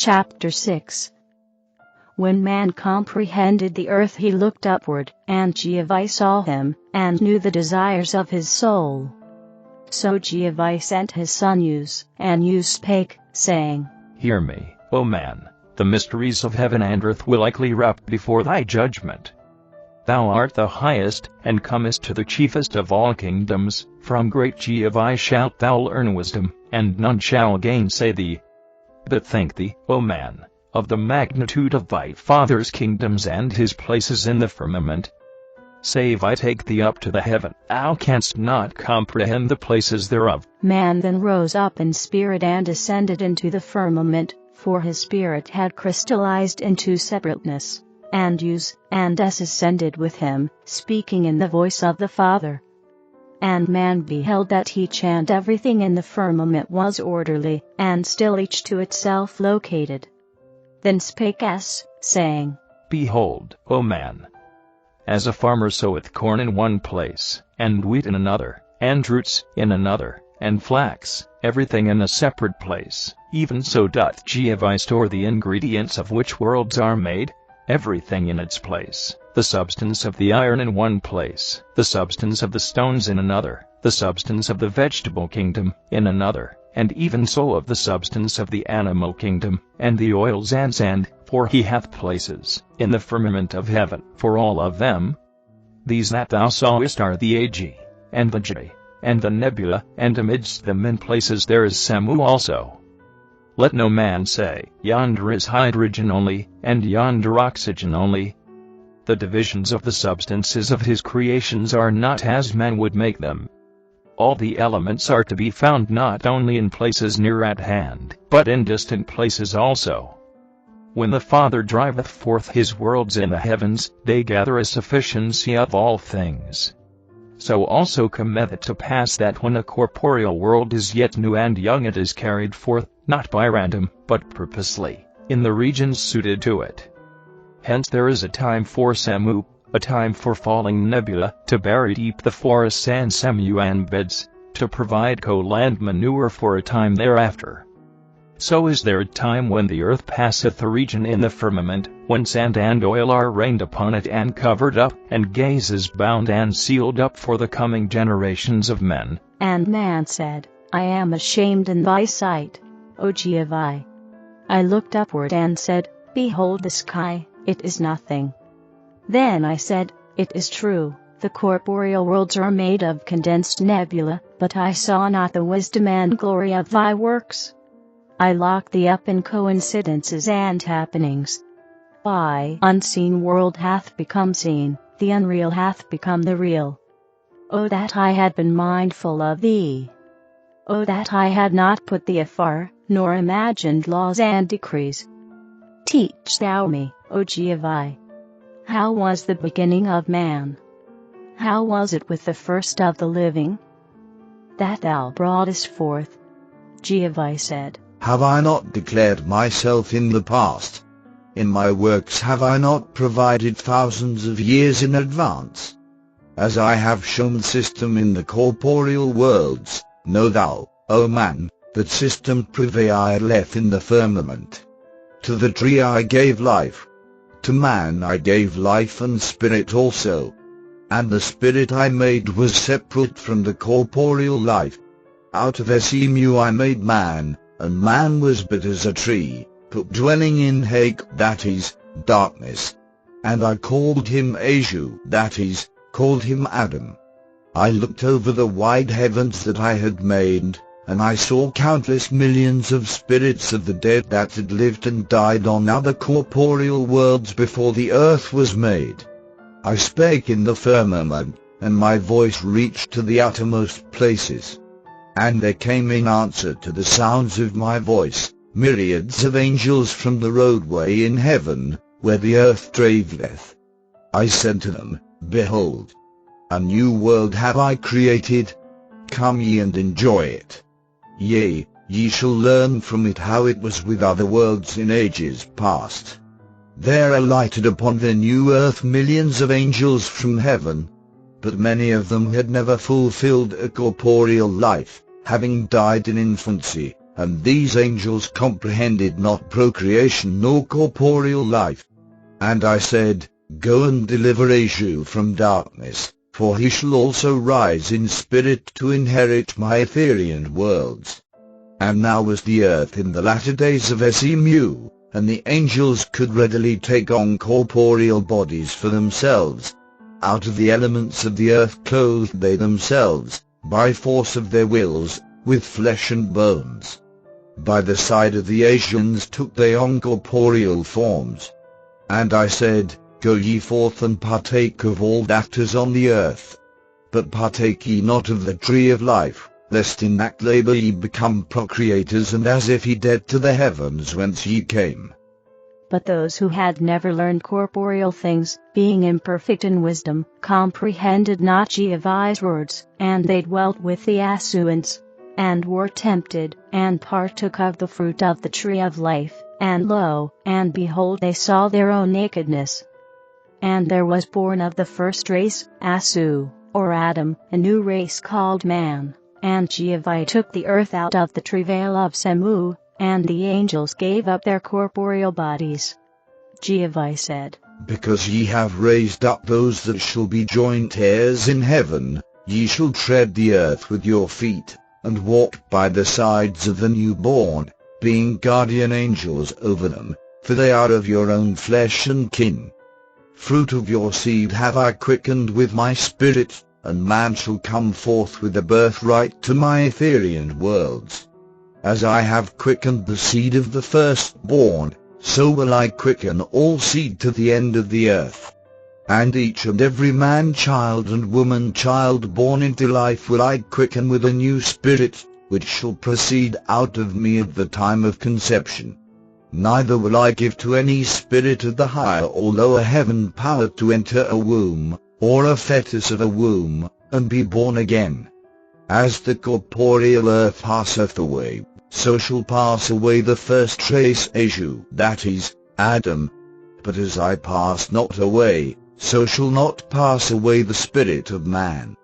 Chapter 6. When man comprehended the earth, he looked upward, and Jehovih saw him, and knew the desires of his soul. So Jehovih sent his son Uz, and Uz spake, saying, Hear me, O man, the mysteries of heaven and earth will I clear up before thy judgment. Thou art the highest, and comest to the chiefest of all kingdoms. From great Jehovih shalt thou learn wisdom, and none shall gainsay thee. But think thee, O man, of the magnitude of thy father's kingdoms and his places in the firmament. Save I take thee up to the heaven, thou canst not comprehend the places thereof. Man then rose up in spirit and ascended into the firmament, for his spirit had crystallized into separateness. And Uz and Es ascended with him, speaking in the voice of the Father. And man beheld that each and everything in the firmament was orderly, and still each to itself located. Then spake Es, saying, Behold, O man, as a farmer soweth corn in one place, and wheat in another, and roots in another, and flax, everything in a separate place, even so doth Jehovih store the ingredients of which worlds are made, everything in its place, the substance of the iron in one place, the substance of the stones in another, the substance of the vegetable kingdom in another, and even so of the substance of the animal kingdom, and the oils and sand, for he hath places in the firmament of heaven for all of them. These that thou sawest are the Agi, and the J, and the nebula, and amidst them in places there is Samu also. Let no man say, Yonder is hydrogen only, and yonder oxygen only. The divisions of the substances of his creations are not as man would make them. All the elements are to be found not only in places near at hand, but in distant places also. When the Father driveth forth his worlds in the heavens, they gather a sufficiency of all things. So also cometh it to pass that when a corporeal world is yet new and young, it is carried forth, not by random, but purposely, in the regions suited to it. Hence there is a time for Samu, a time for falling nebula, to bury deep the forests and Samuan beds, to provide coal and manure for a time thereafter. So is there a time when the earth passeth a region in the firmament, when sand and oil are rained upon it and covered up, and gaze is bound and sealed up for the coming generations of men. And man said, I am ashamed in thy sight, O Jehovih. I looked upward and said, Behold the sky, it is nothing. Then I said, It is true, the corporeal worlds are made of condensed nebula, but I saw not the wisdom and glory of thy works. I locked thee up in coincidences and happenings. Thy unseen world hath become seen, the unreal hath become the real. O that I had been mindful of thee! O that I had not put thee afar, nor imagined laws and decrees! Teach thou me, O Jehovih. How was the beginning of man? How was it with the first of the living? That thou broughtest forth. Jehovih said, Have I not declared myself in the past? In my works have I not provided thousands of years in advance? As I have shown system in the corporeal worlds, know thou, O man, that system prevaileth in the firmament. To the tree I gave life. To man I gave life and spirit also. And the spirit I made was separate from the corporeal life. Out of Esemu I made man, and man was but as a tree, but dwelling in Hake, that is, darkness. And I called him Ashu, that is, called him Adam. I looked over the wide heavens that I had made, and I saw countless millions of spirits of the dead that had lived and died on other corporeal worlds before the earth was made. I spake in the firmament, and my voice reached to the uttermost places. And there came in answer to the sounds of my voice, myriads of angels from the roadway in heaven, where the earth travelleth. I said to them, Behold, a new world have I created. Come ye and enjoy it. Yea, ye shall learn from it how it was with other worlds in ages past. There alighted upon the new earth millions of angels from heaven, but many of them had never fulfilled a corporeal life, having died in infancy, and these angels comprehended not procreation nor corporeal life. And I said, Go and deliver Oahspe from darkness, for he shall also rise in spirit to inherit my Etherian worlds. And now was the earth in the latter days of Semu, and the angels could readily take on corporeal bodies for themselves. Out of the elements of the earth clothed they themselves, by force of their wills, with flesh and bones. By the side of the Asians took they on corporeal forms. And I said, Go ye forth and partake of all that is on the earth. But partake ye not of the tree of life, lest in that labor ye become procreators, and as if ye dead to the heavens whence ye came. But those who had never learned corporeal things, being imperfect in wisdom, comprehended not Jehovah's words, and they dwelt with the Asuans, and were tempted, and partook of the fruit of the tree of life, and lo, and behold, they saw their own nakedness. And there was born of the first race, Asu, or Adam, a new race called man, and Jehovah took the earth out of the travail of Semu, and the angels gave up their corporeal bodies. Jehovah said, Because ye have raised up those that shall be joint heirs in heaven, ye shall tread the earth with your feet, and walk by the sides of the newborn, being guardian angels over them, for they are of your own flesh and kin. Fruit of your seed have I quickened with my spirit, and man shall come forth with a birthright to my Etherian worlds. As I have quickened the seed of the firstborn, so will I quicken all seed to the end of the earth. And each and every man-child and woman-child born into life will I quicken with a new spirit, which shall proceed out of me at the time of conception. Neither will I give to any spirit of the higher or lower heaven power to enter a womb, or a fetus of a womb, and be born again. As the corporeal earth passeth away, so shall pass away the first race Oahspe, that is, Adam. But as I pass not away, so shall not pass away the spirit of man.